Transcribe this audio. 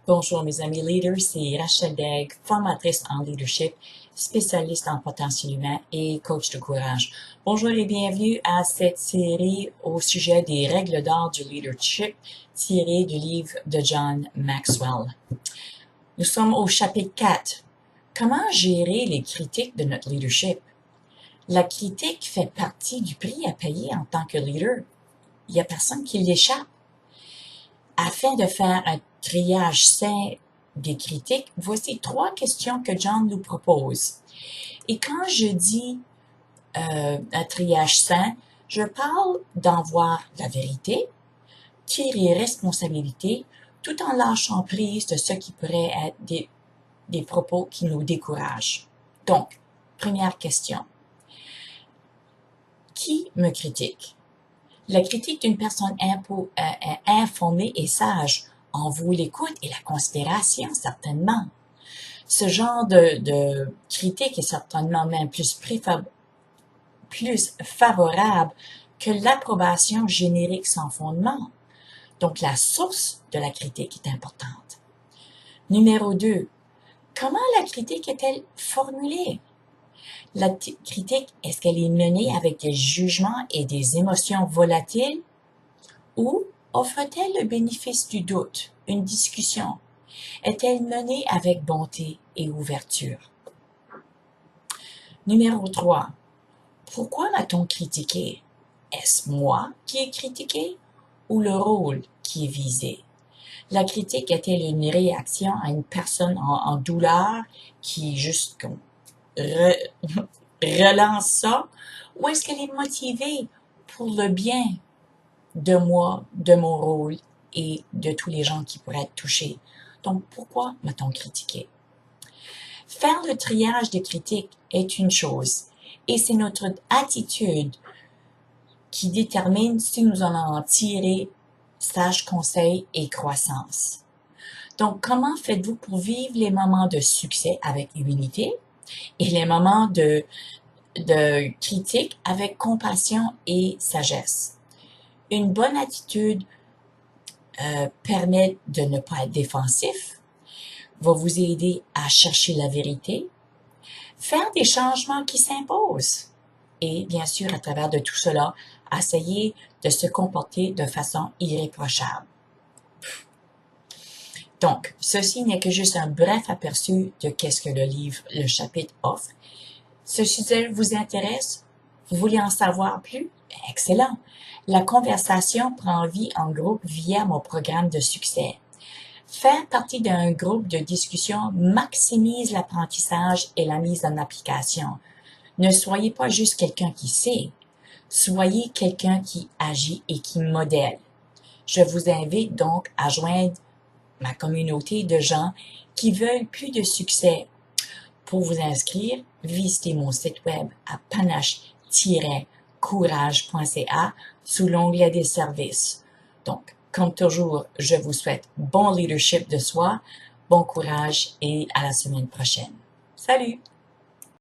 Bonjour mes amis leaders, c'est Rachel Degg, formatrice en leadership, spécialiste en potentiel humain et coach de courage. Bonjour et bienvenue à cette série au sujet des règles d'or du leadership tirées du livre de John Maxwell. Nous sommes au chapitre 4. Comment gérer les critiques de notre leadership? La critique fait partie du prix à payer en tant que leader. Il n'y a personne qui l'échappe. Afin de faire un triage sain des critiques, voici 3 questions que John nous propose. Et quand je dis un triage sain, je parle d'en voir la vérité, tirer responsabilité, tout en lâchant prise de ce qui pourrait être des propos qui nous découragent. Donc, première question. Qui me critique? La critique d'une personne informée et sage en vaut l'écoute et la considération, certainement. Ce genre de critique est certainement même plus favorable que l'approbation générique sans fondement. Donc, la source de la critique est importante. Numéro 2. Comment la critique est-elle formulée? La critique, est-ce qu'elle est menée avec des jugements et des émotions volatiles ou offre-t-elle le bénéfice du doute, une discussion? Est-elle menée avec bonté et ouverture? Numéro 3. Pourquoi m'a-t-on critiqué? Est-ce moi qui ai critiqué ou le rôle qui est visé? La critique est-elle une réaction à une personne en douleur qui juste relance ça, ou est-ce qu'elle est motivée pour le bien de moi, de mon rôle et de tous les gens qui pourraient être touchés? Donc, pourquoi m'a-t-on critiqué? Faire le triage des critiques est une chose, et c'est notre attitude qui détermine si nous en allons tirer sage conseil et croissance. Donc, comment faites-vous pour vivre les moments de succès avec humilité et les moments de critique avec compassion et sagesse? Une bonne attitude permet de ne pas être défensif, va vous aider à chercher la vérité, faire des changements qui s'imposent et bien sûr à travers de tout cela, essayer de se comporter de façon irréprochable. Donc, ceci n'est que juste un bref aperçu de qu'est-ce que le chapitre offre. Ce sujet vous intéresse? Vous voulez en savoir plus? Excellent! La conversation prend vie en groupe via mon programme de succès. Faire partie d'un groupe de discussion maximise l'apprentissage et la mise en application. Ne soyez pas juste quelqu'un qui sait, soyez quelqu'un qui agit et qui modèle. Je vous invite donc à joindre ma communauté de gens qui veulent plus de succès. Pour vous inscrire, visitez mon site web à panache-courage.ca sous l'onglet des services. Donc, comme toujours, je vous souhaite bon leadership de soi, bon courage et à la semaine prochaine. Salut!